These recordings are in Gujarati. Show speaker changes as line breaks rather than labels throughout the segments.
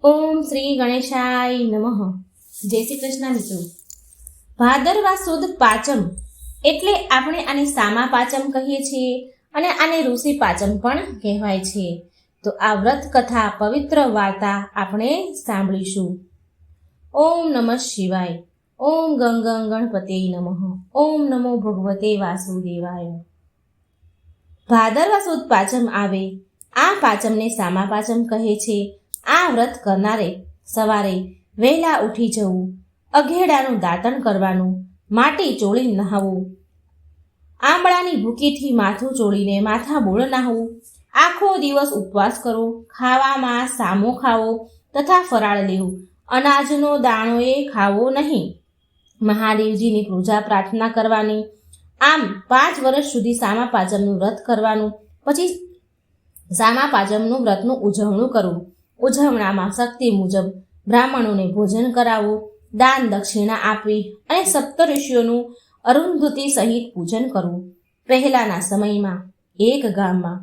ઓમ શ્રી ગણેશાય નમઃ. જય શ્રી કૃષ્ણ મિત્રો. ભાદરવા સુદ પાંચમ એટલે આપણે આને સામા પાંચમ કહીએ છીએ અને આને ઋષિ પાંચમ પણ કહેવાય છે. તો આ વ્રત કથા પવિત્ર વાર્તા આપણે સાંભળીશું. ઓમ નમઃ શિવાય. ઓમ ગંગ ગણપતે નમઃ. ઓમ નમો ભગવતે વાસુદેવાય. ભાદરવા સુદ પાંચમ આવે આ પાંચમને સામા પાંચમ કહે છે. આ વ્રત કરનારે સવારે વહેલા ઉઠી જવું, અઘેડાનું દાંતણ કરવાનું, માટી ચોળી નહાવું, આંબળાની ભૂકીથી માથું ચોળીને માથા બોળ નહાવું, આખો દિવસ ઉપવાસ કરવો, ખાવામાં સામો ખાવો તથા ફરાળ લેવું, અનાજનો દાણોએ ખાવો નહીં, મહાદેવજીની પૂજા પ્રાર્થના કરવાની. આમ 5 વર્ષ સુધી સામા પાંચમનું વ્રત કરવાનું. પછી સામા પાંચમનું વ્રતનું ઉજવણું કરવું. ઉજવણામાં શક્તિ મુજબ બ્રાહ્મણોને ભોજન કરાવવું, દાન દક્ષિણા આપવી અને સપ્તઋષિઓનું અરુંધતી સહિત પૂજન કરવું. પહેલાના સમયમાં એક ગામમાં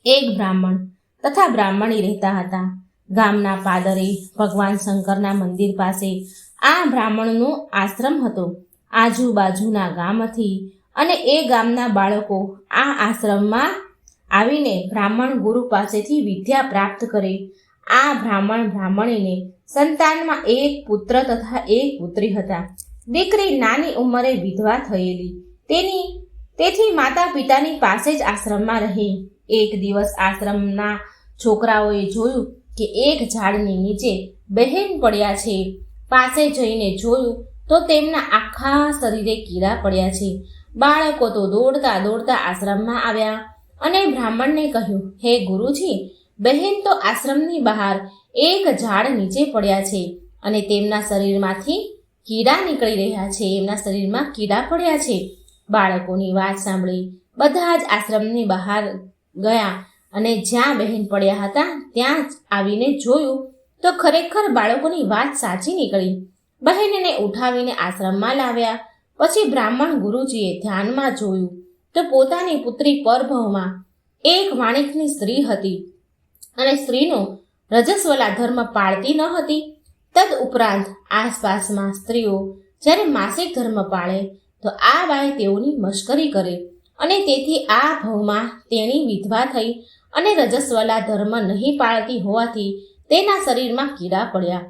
એક બ્રાહ્મણ તથા બ્રાહ્મણી રહેતા હતા. ગામના પાદરે ભગવાન શંકરના મંદિર પાસે આ બ્રાહ્મણનો આશ્રમ હતો. આજુબાજુના ગામથી અને એ ગામના બાળકો આ આશ્રમમાં આવીને બ્રાહ્મણ ગુરુ પાસેથી વિદ્યા પ્રાપ્ત કરે. આ બ્રાહ્મણીને સંતાનમાં એક પુત્ર તથા એક પુત્રી હતા. દીકરી નાની ઉંમરે વિધવા થયેલી, તેથી માતા પિતાની પાસે જ આશ્રમમાં રહી. એક દિવસ આશ્રમના છોકરાઓએ જોયું કે એક ઝાડની નીચે બહેન પડ્યા છે. પાસે જઈને જોયું તો તેમના આખા શરીરે કીડા પડ્યા છે. બાળકો તો દોડતા દોડતા આશ્રમમાં આવ્યા અને બ્રાહ્મણને કહ્યું, હે ગુરુજી, બહેન તો આશ્રમની બહાર એક ઝાડ નીચે પડ્યા છે અને તેમના શરીરમાંથી કીડા નીકળી રહ્યા છે. એમના શરીરમાં કીડા પડ્યા છે. બાળકોની વાત સાંભળી બધા જ આશ્રમની બહાર ગયા અને જ્યાં બહેન પડ્યા હતા ત્યાં આવીને જોયું તો ખરેખર બાળકોની વાત સાચી નીકળી. બહેનને ઉઠાવીને આશ્રમમાં લાવ્યા. પછી બ્રાહ્મણ ગુરુજીએ ધ્યાનમાં જોયું તો પોતાની પુત્રી પરભવમાં એક વાણિકની સ્ત્રી હતી અને સ્ત્રીનો રજસ્વલા ધર્મ પાળતી ન હતી. તદ ઉપરાંત આસપાસમાં સ્ત્રીઓ જ્યારે માસિક ધર્મ પાળે તો આ બાઈ તેઓની મશ્કરી કરે અને તેથી આ ભવમાં તેણી વિધવા થઈ અને રજસ્વલા ધર્મ નહીં પાળતી હોવાથી તેના શરીરમાં કીડા પડ્યા.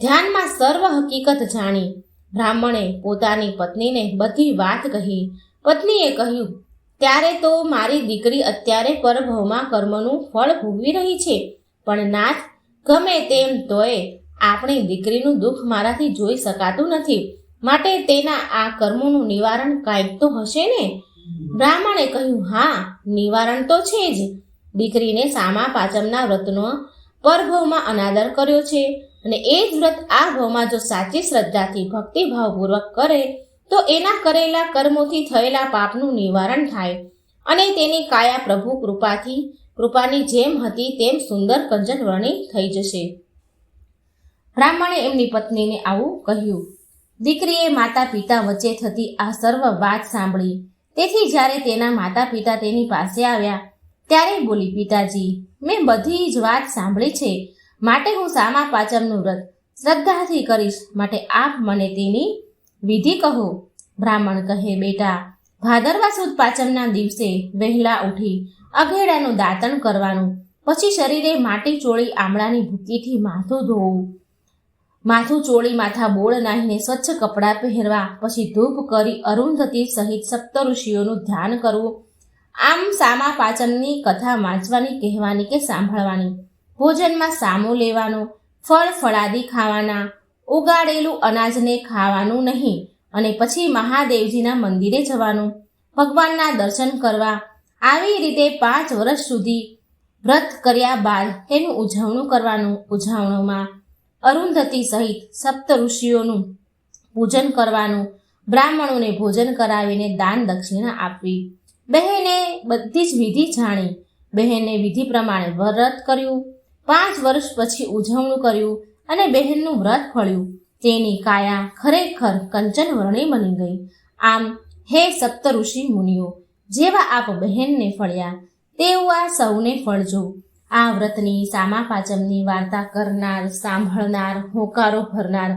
ધ્યાનમાં સર્વ હકીકત જાણી બ્રાહ્મણે પોતાની પત્નીને બધી વાત કહી. પત્નીએ કહ્યું, ત્યારે તો મારી દીકરી અત્યારે પરભવમાં કર્મનું ફળ ભોગવી રહી છે, પણ નાથ, ગમે તેમ તોય આપણી દીકરીનું દુઃખ મારાથી જોઈ શકાતું નથી, માટે તેના આ કર્મોનું નિવારણ કાંઈક તો હશે ને? બ્રાહ્મણે કહ્યું, હા, નિવારણ તો છે જ. દીકરીને સામા પાંચમના વ્રતનો પરભવમાં અનાદર કર્યો છે અને એ જ વ્રત આ ભવમાં જો સાચી શ્રદ્ધાથી ભક્તિભાવપૂર્વક કરે તો એના કરેલા કર્મોથી થયેલા પાપનું નિવારણ થાય અને તેની કાયા પ્રભુ કૃપાની જેમ હતી તેમ સુંદર કંચનવર્ણી થઈ જશે. બ્રાહ્મણે એમની પત્નીને આવું કહ્યું. દીકરીએ માતા પિતા વચ્ચે થતી આ સર્વ વાત સાંભળી. તેથી જ્યારે તેના માતા પિતા તેની પાસે આવ્યા ત્યારે બોલી, પિતાજી, મેં બધી જ વાત સાંભળી છે, માટે હું સામા પાંચમનું વ્રત શ્રદ્ધાથી કરીશ, માટે આપ મને તેની વિધિ કહો. બ્રાહ્મણ કહે, બેટા, ભાદરવા સુદ પાંચમના દિવસે વહેલા ઉઠી અઘેડાનું દાંતણ કરવાનું, પછી શરીરે માટી ચોળી આમળાની ભૂકીથી માથું ધોવું, માથું ચોળી માથા બોળ નાહીને સ્વચ્છ કપડાં પહેરવા, પછી ધૂપ કરી અરુંધતી સહિત સપ્તઋષિઓનું ધ્યાન કરવું. આમ સામા પાંચમની કથા વાંચવાની, કહેવાની કે સાંભળવાની. ભોજનમાં સામો લેવાનો, ફળ ફળાદી ખાવાના, ઉગાડેલું અનાજને ખાવાનું નહીં અને પછી મહાદેવજીના મંદિરે જવાનું, ભગવાનના દર્શન કરવા. આવી રીતે 5 વર્ષ સુધી વ્રત કર્યા બાદ તેનું ઉજવણું કરવાનું. ઉજવણુમાં અરુંધતી સહિત સપ્તઋષિઓનું પૂજન કરવાનું. બ્રાહ્મણોને ભોજન કરાવીને દાન દક્ષિણા આપવી. બહેને બધી જ વિધિ જાણી. બહેને વિધિ પ્રમાણે વ્રત કર્યું. 5 વર્ષ પછી ઉજવણું કર્યું અને બહેનનું વ્રત ફળ્યું. તેની કાયા ખરેખર કંચનવર્ણી બની ગઈ. આમ હે સપ્તઋષિ મુનિઓ, જેવા આપ બહેનને ફળ્યા તેવું આ સૌને ફળજો. આ વ્રતની સામા પાંચમની વાર્તા કરનાર, સાંભળનાર, હોકારો ભરનાર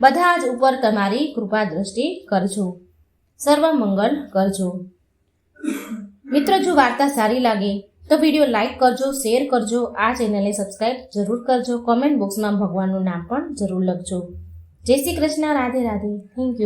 બધા જ ઉપર તમારી કૃપા દ્રષ્ટિ કરજો. સર્વ મંગળ કરજો. મિત્રો, જો વાર્તા સારી લાગે તો વિડીયો લાઈક કરજો, શેર કરજો, આ ચેનલને સબસ્ક્રાઈબ જરૂર કરજો. કોમેન્ટ બોક્સમાં ભગવાનનું નામ પણ જરૂર લખજો. જય શ્રી કૃષ્ણ. રાધે રાધે. Thank you.